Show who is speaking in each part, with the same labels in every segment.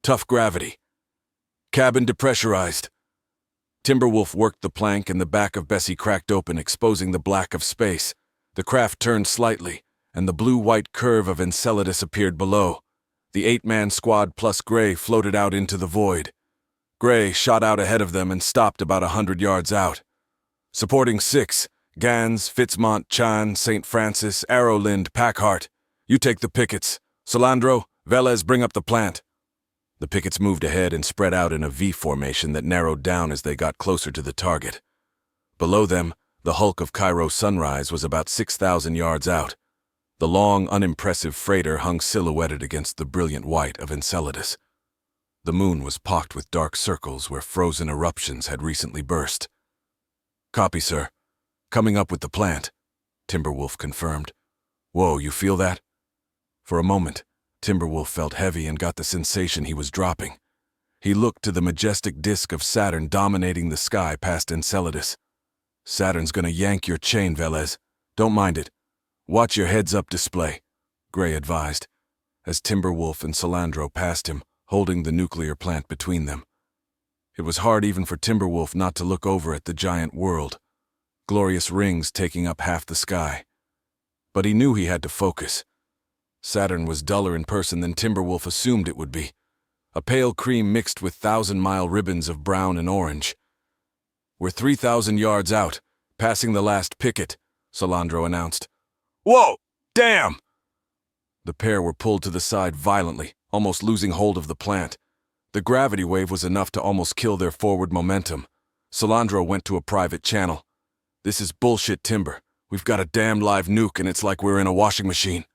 Speaker 1: Tough gravity. Cabin depressurized. Timberwolf worked the plank and the back of Bessie cracked open, exposing the black of space. The craft turned slightly, and the blue-white curve of Enceladus appeared below. The 8-man squad plus Gray floated out into the void. Gray shot out ahead of them and stopped about 100 yards out. Supporting 6, Gans, Fitzmont, Chan, St. Francis, Arrowlind, Packheart. You take the pickets. Solandro, Velez, bring up the plant. The pickets moved ahead and spread out in a V formation that narrowed down as they got closer to the target. Below them, the hulk of Cairo Sunrise was about 6,000 yards out. The long, unimpressive freighter hung silhouetted against the brilliant white of Enceladus. The moon was pocked with dark circles where frozen eruptions had recently burst. "Copy, sir. Coming up with the plant," Timberwolf confirmed. "Whoa, you feel that?" For a moment, Timberwolf felt heavy and got the sensation he was dropping. He looked to the majestic disk of Saturn dominating the sky past Enceladus. "Saturn's gonna yank your chain, Velez. Don't mind it. Watch your heads-up display," Gray advised, as Timberwolf and Solandro passed him, holding the nuclear plant between them. It was hard even for Timberwolf not to look over at the giant world, glorious rings taking up half the sky. But he knew he had to focus. Saturn was duller in person than Timberwolf assumed it would be, a pale cream mixed with 1,000-mile ribbons of brown and orange. "We're 3,000 yards out, passing the last picket," Solandro announced. "Whoa! Damn!" The pair were pulled to the side violently, almost losing hold of the plant. The gravity wave was enough to almost kill their forward momentum. Solandro went to a private channel. "This is bullshit, Timber. We've got a damn live nuke and it's like we're in a washing machine."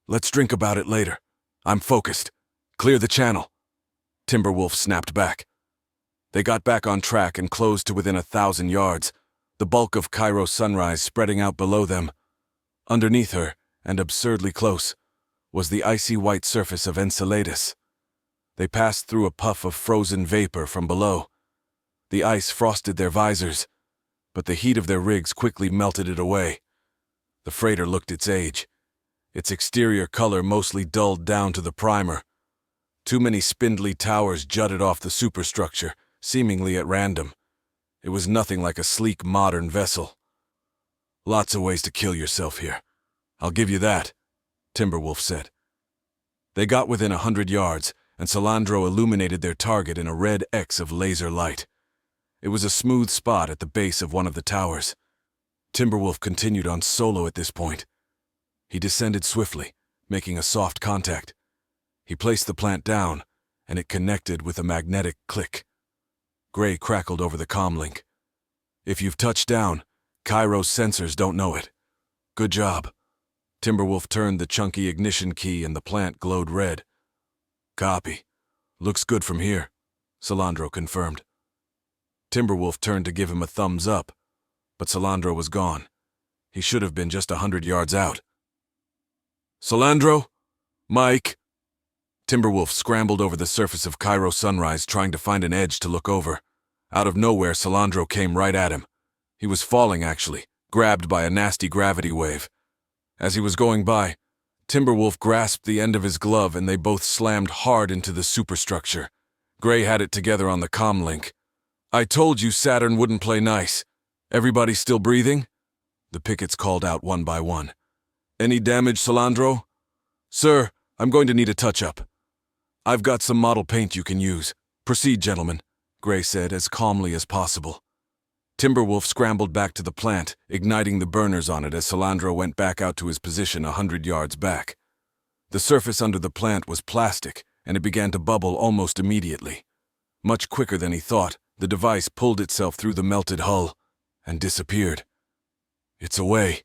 Speaker 1: "Let's drink about it later. I'm focused. Clear the channel." Timberwolf snapped back. They got back on track and closed to within 1,000 yards, the bulk of Cairo Sunrise spreading out below them. Underneath her, and absurdly close, was the icy white surface of Enceladus. They passed through a puff of frozen vapor from below. The ice frosted their visors, but the heat of their rigs quickly melted it away. The freighter looked its age, its exterior color mostly dulled down to the primer. Too many spindly towers jutted off the superstructure, seemingly at random. It was nothing like a sleek modern vessel. "Lots of ways to kill yourself here. I'll give you that," Timberwolf said. They got within 100 yards, and Solandro illuminated their target in a red X of laser light. It was a smooth spot at the base of one of the towers. Timberwolf continued on solo at this point. He descended swiftly, making a soft contact. He placed the plant down, and it connected with a magnetic click. Gray crackled over the comlink. "If you've touched down, Cairo's sensors don't know it. Good job." Timberwolf turned the chunky ignition key and the plant glowed red. "Copy. Looks good from here," Solandro confirmed. Timberwolf turned to give him a thumbs up, but Solandro was gone. He should have been just 100 yards out. "Solandro? Mike?" Timberwolf scrambled over the surface of Cairo Sunrise, trying to find an edge to look over. Out of nowhere, Solandro came right at him. He was falling, actually, grabbed by a nasty gravity wave. As he was going by, Timberwolf grasped the end of his glove and they both slammed hard into the superstructure. Gray had it together on the comlink. "I told you Saturn wouldn't play nice. Everybody still breathing?" The pickets called out one by one. "Any damage, Solandro?" "Sir, I'm going to need a touch-up." "I've got some model paint you can use. Proceed, gentlemen," Gray said as calmly as possible. Timberwolf scrambled back to the plant, igniting the burners on it as Solandro went back out to his position 100 yards back. The surface under the plant was plastic, and it began to bubble almost immediately. Much quicker than he thought, the device pulled itself through the melted hull and disappeared. "It's away,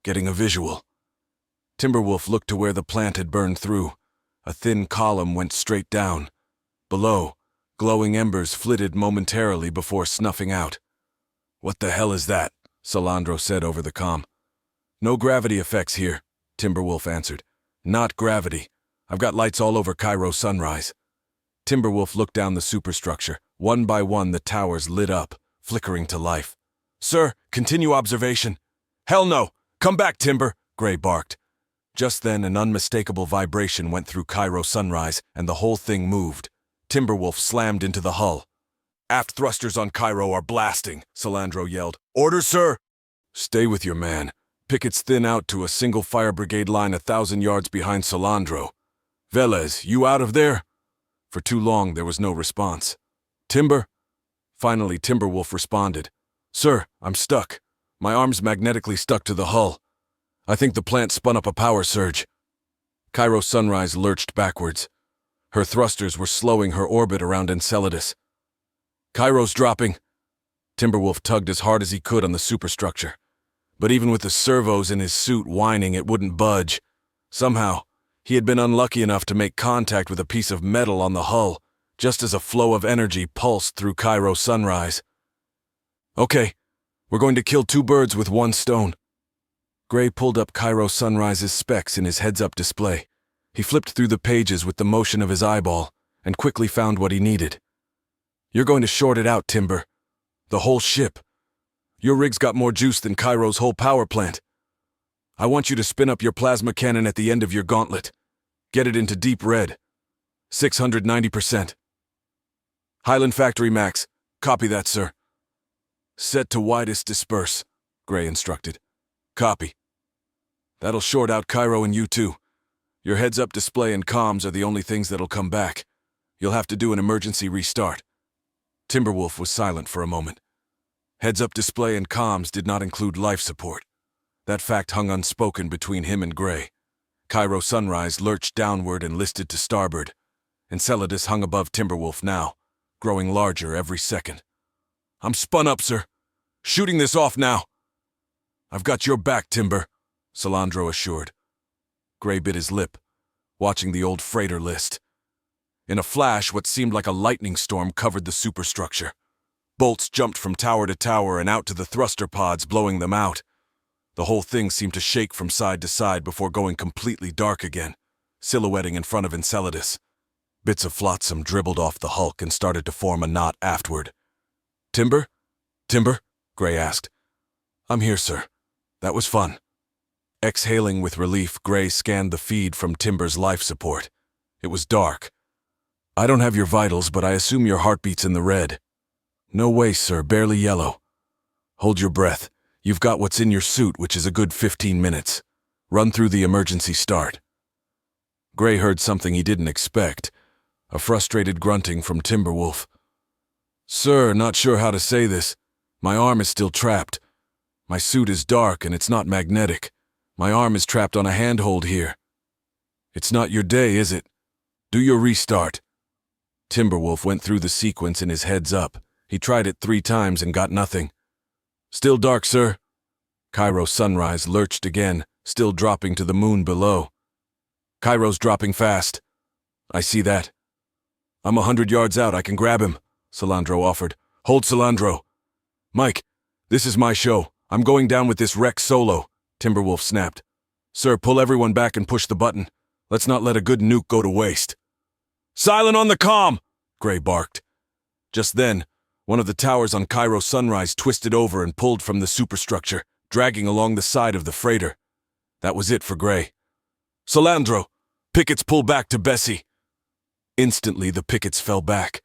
Speaker 1: getting a visual." Timberwolf looked to where the plant had burned through. A thin column went straight down. Below, glowing embers flitted momentarily before snuffing out. "What the hell is that?" Solandro said over the comm. "No gravity effects here," Timberwolf answered. "Not gravity. I've got lights all over Cairo Sunrise." Timberwolf looked down the superstructure. One by one the towers lit up, flickering to life. "Sir, continue observation." "Hell no! Come back, Timber!" Gray barked. Just then, an unmistakable vibration went through Cairo Sunrise, and the whole thing moved. Timberwolf slammed into the hull. "Aft thrusters on Cairo are blasting," Salandro yelled. "Order, sir!" "Stay with your man. Pickets thin out to a single fire brigade line 1,000 yards behind Salandro. Velez, you out of there?" For too long, there was no response. "Timber?" Finally, Timberwolf responded. "Sir, I'm stuck. My arm's magnetically stuck to the hull. I think the plant spun up a power surge." Cairo Sunrise lurched backwards. Her thrusters were slowing her orbit around Enceladus. "Cairo's dropping." Timberwolf tugged as hard as he could on the superstructure. But even with the servos in his suit whining, it wouldn't budge. Somehow, he had been unlucky enough to make contact with a piece of metal on the hull, just as a flow of energy pulsed through Cairo Sunrise. "Okay, we're going to kill 2 birds with 1 stone." Gray pulled up Cairo Sunrise's specs in his heads-up display. He flipped through the pages with the motion of his eyeball, and quickly found what he needed. "You're going to short it out, Timber. The whole ship. Your rig's got more juice than Cairo's whole power plant. I want you to spin up your plasma cannon at the end of your gauntlet. Get it into deep red. 690%. Highland Factory Max. Copy that, sir." "Set to widest disperse," Gray instructed. "Copy. That'll short out Cairo and you too. Your heads-up display and comms are the only things that'll come back. You'll have to do an emergency restart." Timberwolf was silent for a moment. Heads-up display and comms did not include life support. That fact hung unspoken between him and Gray. Cairo Sunrise lurched downward and listed to starboard. Enceladus hung above Timberwolf now, growing larger every second. "I'm spun up, sir. Shooting this off now." "I've got your back, Timber," Salandro assured. Gray bit his lip, watching the old freighter list. In a flash, what seemed like a lightning storm covered the superstructure. Bolts jumped from tower to tower and out to the thruster pods, blowing them out. The whole thing seemed to shake from side to side before going completely dark again, silhouetting in front of Enceladus. Bits of flotsam dribbled off the hulk and started to form a knot aftward. "Timber? Timber?" Gray asked. "I'm here, sir. That was fun." Exhaling with relief, Gray scanned the feed from Timber's life support. It was dark. "I don't have your vitals, but I assume your heartbeat's in the red." "No way, sir, barely yellow." "Hold your breath. You've got what's in your suit, which is a good 15 minutes. Run through the emergency start." Gray heard something he didn't expect, a frustrated grunting from Timberwolf. "Sir, not sure how to say this. My arm is still trapped. My suit is dark and it's not magnetic. My arm is trapped on a handhold here. It's not your day, is it? Do your restart." Timberwolf went through the sequence in his heads up. He tried it 3 times and got nothing. "Still dark, sir." Cairo Sunrise lurched again, still dropping to the moon below. "Cairo's dropping fast." "I see that." "I'm 100 yards out. I can grab him," Salandro offered. "Hold, Salandro." "Mike, this is my show. I'm going down with this wreck solo," Timberwolf snapped. "Sir, pull everyone back and push the button. Let's not let a good nuke go to waste." "Silent on the comm!" Gray barked. Just then, one of the towers on Cairo Sunrise twisted over and pulled from the superstructure, dragging along the side of the freighter. That was it for Gray. "Salandro, pickets pull back to Bessie." Instantly, the pickets fell back.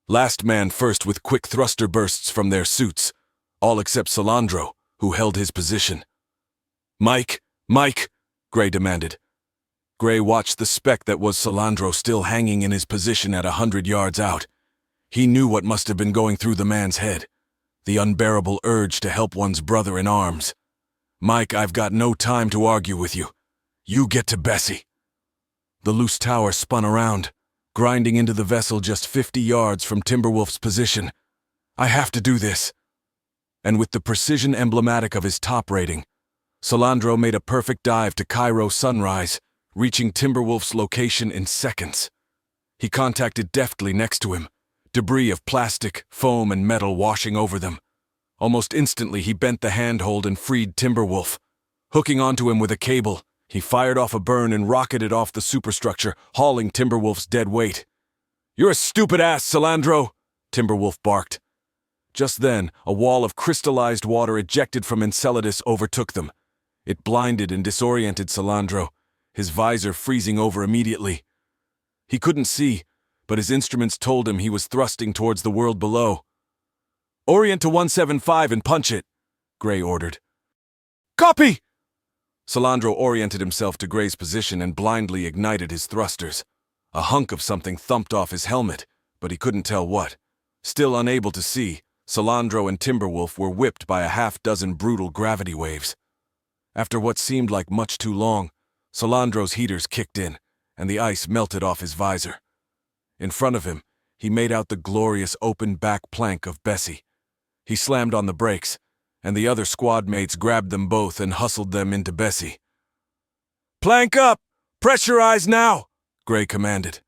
Speaker 1: Last man first with quick thruster bursts from their suits, all except Salandro, who held his position. Mike, Gray demanded. Gray watched the speck that was Salandro still hanging in his position at 100 yards out. He knew what must have been going through the man's head, the unbearable urge to help one's brother in arms. "Mike, I've got no time to argue with you. You get to Bessie." The loose tower spun around, grinding into the vessel just 50 yards from Timberwolf's position. "I have to do this." And with the precision emblematic of his top rating, Salandro made a perfect dive to Cairo Sunrise, reaching Timberwolf's location in seconds. He contacted deftly next to him, debris of plastic, foam, and metal washing over them. Almost instantly, he bent the handhold and freed Timberwolf. Hooking onto him with a cable, he fired off a burn and rocketed off the superstructure, hauling Timberwolf's dead weight. "You're a stupid ass, Salandro!" Timberwolf barked. Just then, a wall of crystallized water ejected from Enceladus overtook them. It blinded and disoriented Salandro, his visor freezing over immediately. He couldn't see, but his instruments told him he was thrusting towards the world below. "Orient to 175 and punch it," Gray ordered. "Copy!" Salandro oriented himself to Gray's position and blindly ignited his thrusters. A hunk of something thumped off his helmet, but he couldn't tell what. Still unable to see, Salandro and Timberwolf were whipped by a half-dozen brutal gravity waves. After what seemed like much too long, Salandro's heaters kicked in, and the ice melted off his visor. In front of him, he made out the glorious open back plank of Bessie. He slammed on the brakes, and the other squad mates grabbed them both and hustled them into Bessie. "Plank up! Pressurize now!" Gray commanded.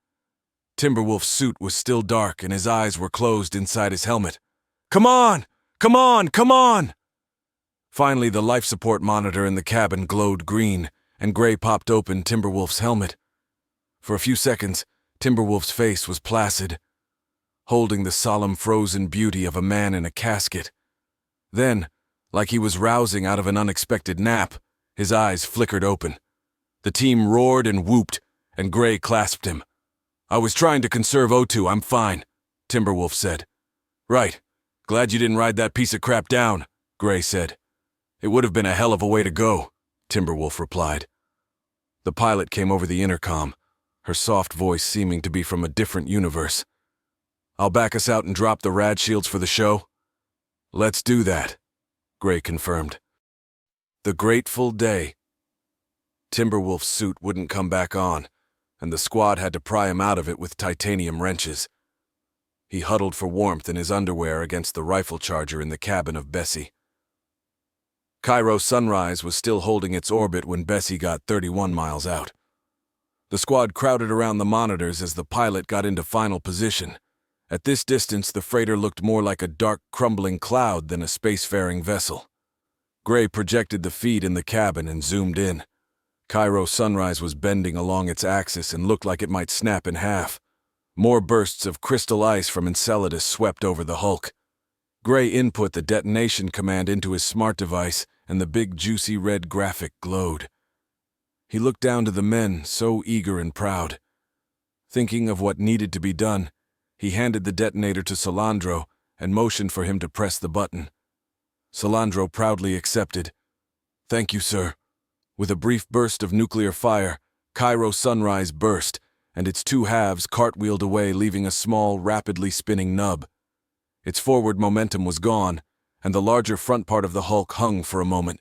Speaker 1: Timberwolf's suit was still dark and his eyes were closed inside his helmet. "Come on! Come on! Come on!" Finally, the life support monitor in the cabin glowed green, and Gray popped open Timberwolf's helmet. For a few seconds, Timberwolf's face was placid, holding the solemn frozen beauty of a man in a casket. Then, like he was rousing out of an unexpected nap, his eyes flickered open. The team roared and whooped, and Gray clasped him. "I was trying to conserve O2, I'm fine," Timberwolf said. "Right. Glad you didn't ride that piece of crap down," Gray said. "It would have been a hell of a way to go," Timberwolf replied. The pilot came over the intercom, her soft voice seeming to be from a different universe. "I'll back us out and drop the rad shields for the show?" "Let's do that," Gray confirmed. The grateful day. Timberwolf's suit wouldn't come back on, and the squad had to pry him out of it with titanium wrenches. He huddled for warmth in his underwear against the rifle charger in the cabin of Bessie. Cairo Sunrise was still holding its orbit when Bessie got 31 miles out. The squad crowded around the monitors as the pilot got into final position. At this distance, the freighter looked more like a dark, crumbling cloud than a spacefaring vessel. Gray projected the feed in the cabin and zoomed in. Cairo Sunrise was bending along its axis and looked like it might snap in half. More bursts of crystal ice from Enceladus swept over the hulk. Gray input the detonation command into his smart device, and the big juicy red graphic glowed. He looked down to the men, so eager and proud. Thinking of what needed to be done, he handed the detonator to Salandro and motioned for him to press the button. Salandro proudly accepted. "Thank you, sir." With a brief burst of nuclear fire, Cairo Sunrise burst, and its two halves cartwheeled away, leaving a small, rapidly spinning nub. Its forward momentum was gone, and the larger front part of the hulk hung for a moment.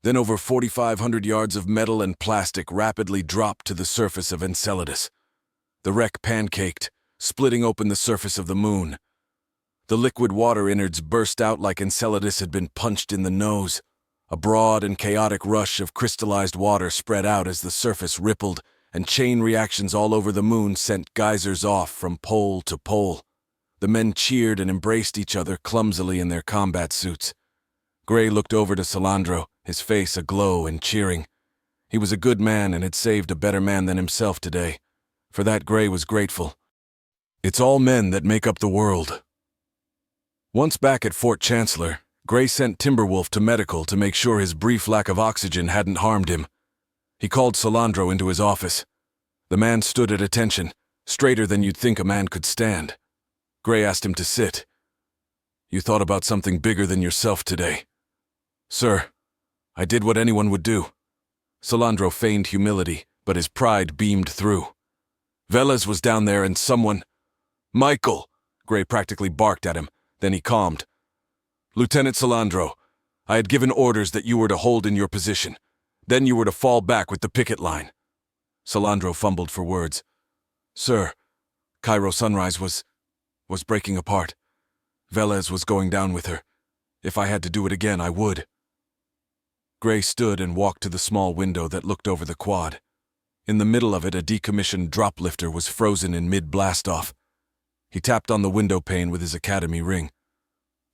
Speaker 1: Then over 4,500 yards of metal and plastic rapidly dropped to the surface of Enceladus. The wreck pancaked, splitting open the surface of the moon. The liquid water innards burst out like Enceladus had been punched in the nose. A broad and chaotic rush of crystallized water spread out as the surface rippled, and chain reactions all over the moon sent geysers off from pole to pole. The men cheered and embraced each other clumsily in their combat suits. Gray looked over to Salandro, his face aglow and cheering. He was a good man and had saved a better man than himself today. For that, Gray was grateful. It's all men that make up the world. Once back at Fort Chancellor, Gray sent Timberwolf to medical to make sure his brief lack of oxygen hadn't harmed him. He called Salandro into his office. The man stood at attention, straighter than you'd think a man could stand. Gray asked him to sit. "You thought about something bigger than yourself today." "Sir, I did what anyone would do." Salandro feigned humility, but his pride beamed through. "Velez was down there and someone—" "Michael!" Gray practically barked at him, then he calmed. "Lieutenant Salandro, I had given orders that you were to hold in your position. Then you were to fall back with the picket line." Salandro fumbled for words. "Sir, Cairo Sunrise was breaking apart. Velez was going down with her. If I had to do it again, I would." Gray stood and walked to the small window that looked over the quad. In the middle of it, a decommissioned drop lifter was frozen in mid-blastoff. He tapped on the window pane with his academy ring.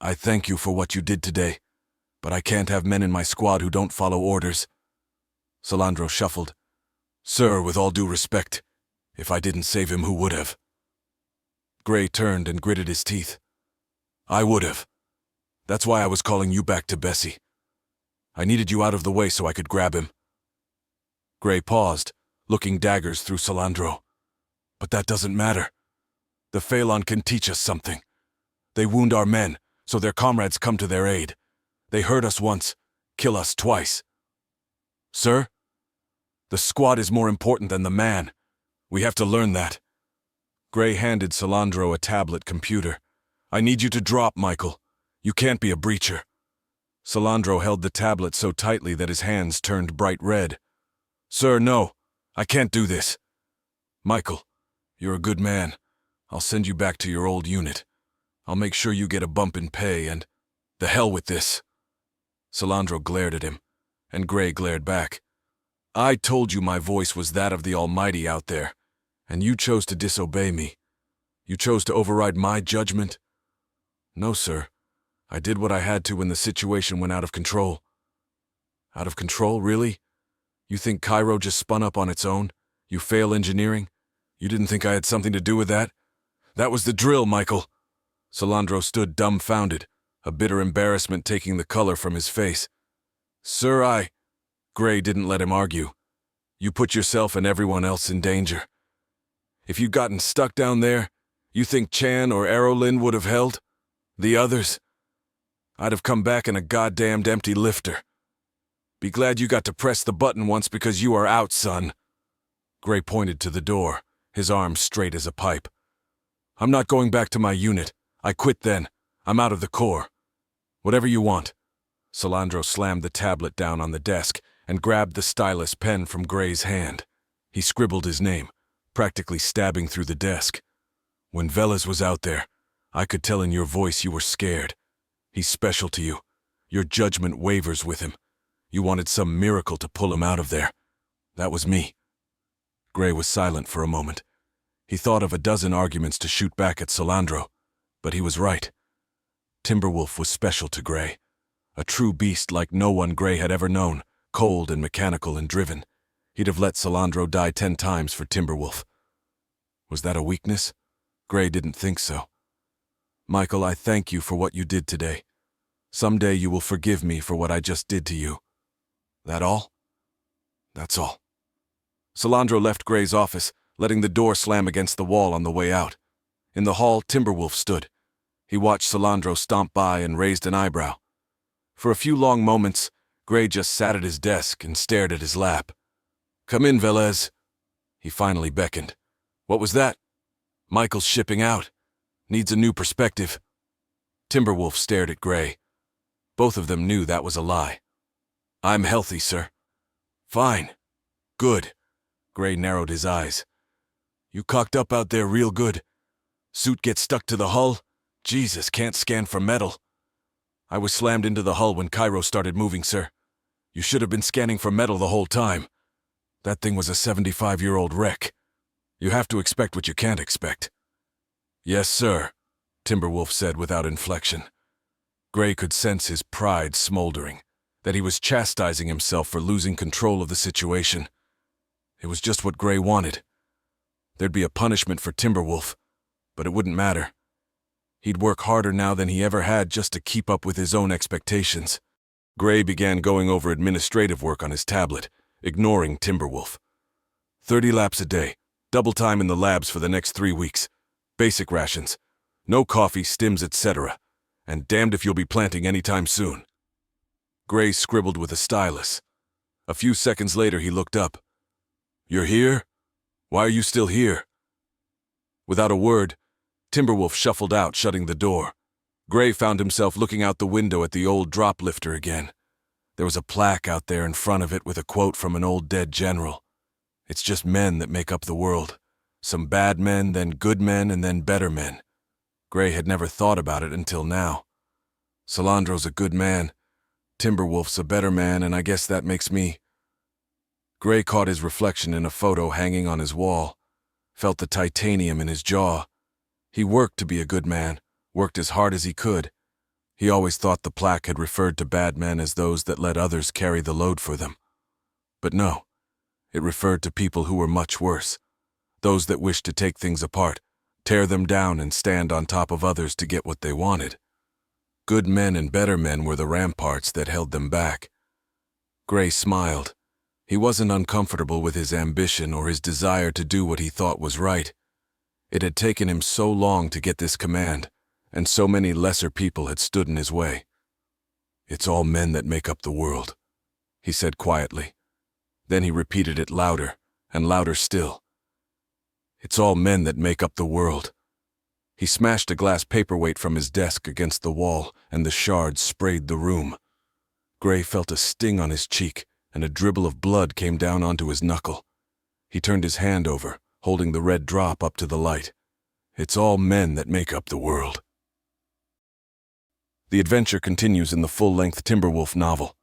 Speaker 1: "I thank you for what you did today, but I can't have men in my squad who don't follow orders." Salandro shuffled. "Sir, with all due respect, if I didn't save him, who would have?" Gray turned and gritted his teeth. "I would have. That's why I was calling you back to Bessie. I needed you out of the way so I could grab him." Gray paused, looking daggers through Salandro. "But that doesn't matter. The Phelan can teach us something. They wound our men, so their comrades come to their aid. They hurt us once, kill us twice." "Sir? The squad is more important than the man. We have to learn that." Gray handed Salandro a tablet computer. "I need you to drop, Michael. You can't be a breacher." Salandro held the tablet so tightly that his hands turned bright red. "Sir, no. I can't do this." "Michael, you're a good man. I'll send you back to your old unit. I'll make sure you get a bump in pay and— the hell with this." Salandro glared at him, and Gray glared back. "I told you my voice was that of the Almighty out there, and you chose to disobey me. You chose to override my judgment." "No, sir. I did what I had to when the situation went out of control." "Out of control, really? You think Cairo just spun up on its own? You fail engineering? You didn't think I had something to do with that? That was the drill, Michael." Salandro stood dumbfounded, a bitter embarrassment taking the color from his face. "Sir, Gray didn't let him argue. "You put yourself and everyone else in danger. If you'd gotten stuck down there, you think Chan or Arrowlin would have held? The others? I'd have come back in a goddamned empty lifter. Be glad you got to press the button once because you are out, son." Gray pointed to the door, his arm straight as a pipe. "I'm not going back to my unit. I quit then. I'm out of the Corps. Whatever you want." Salandro slammed the tablet down on the desk and grabbed the stylus pen from Gray's hand. He scribbled his name, practically stabbing through the desk. "When Velas was out there, I could tell in your voice you were scared. He's special to you. Your judgment wavers with him. You wanted some miracle to pull him out of there. That was me." Gray was silent for a moment. He thought of a dozen arguments to shoot back at Salandro, but he was right. Timberwolf was special to Gray. A true beast like no one Gray had ever known, cold and mechanical and driven. He'd have let Salandro die 10 times for Timberwolf. Was that a weakness? Gray didn't think so. "Michael, I thank you for what you did today. Someday you will forgive me for what I just did to you." "That all?" "That's all." Salandro left Gray's office, letting the door slam against the wall on the way out. In the hall, Timberwolf stood. He watched Salandro stomp by and raised an eyebrow. For a few long moments, Gray just sat at his desk and stared at his lap. "Come in, Velez." He finally beckoned. "What was that?" "Michael's shipping out. Needs a new perspective." Timberwolf stared at Gray. Both of them knew that was a lie. "I'm healthy, sir." "Fine. Good." Gray narrowed his eyes. "You cocked up out there real good. Suit gets stuck to the hull? Jesus, can't scan for metal." "I was slammed into the hull when Cairo started moving, sir. You should have been scanning for metal the whole time. That thing was a 75-year-old wreck. You have to expect what you can't expect." "Yes, sir," Timberwolf said without inflection. Gray could sense his pride smoldering, that he was chastising himself for losing control of the situation. It was just what Gray wanted. There'd be a punishment for Timberwolf, but it wouldn't matter. He'd work harder now than he ever had just to keep up with his own expectations. Gray began going over administrative work on his tablet, ignoring Timberwolf. 30 laps a day, double time in the labs for the next 3 weeks. Basic rations. No coffee, stims, etc. And damned if you'll be planting anytime soon. Gray scribbled with a stylus. A few seconds later he looked up. "You're here? Why are you still here?" Without a word, Timberwolf shuffled out, shutting the door. Gray found himself looking out the window at the old drop lifter again. There was a plaque out there in front of it with a quote from an old dead general. "It's just men that make up the world. Some bad men, then good men, and then better men." Gray had never thought about it until now. Salandro's a good man. Timberwolf's a better man, and I guess that makes me. Gray caught his reflection in a photo hanging on his wall, felt the titanium in his jaw. He worked to be a good man, worked as hard as he could. He always thought the plaque had referred to bad men as those that let others carry the load for them. But no, it referred to people who were much worse. Those that wished to take things apart, tear them down and stand on top of others to get what they wanted. Good men and better men were the ramparts that held them back. Gray smiled. He wasn't uncomfortable with his ambition or his desire to do what he thought was right. It had taken him so long to get this command, and so many lesser people had stood in his way. "It's all men that make up the world," he said quietly. Then he repeated it louder, and louder still. "It's all men that make up the world." He smashed a glass paperweight from his desk against the wall, and the shards sprayed the room. Gray felt a sting on his cheek, and a dribble of blood came down onto his knuckle. He turned his hand over, holding the red drop up to the light. "It's all men that make up the world." The adventure continues in the full-length Timberwolf novel.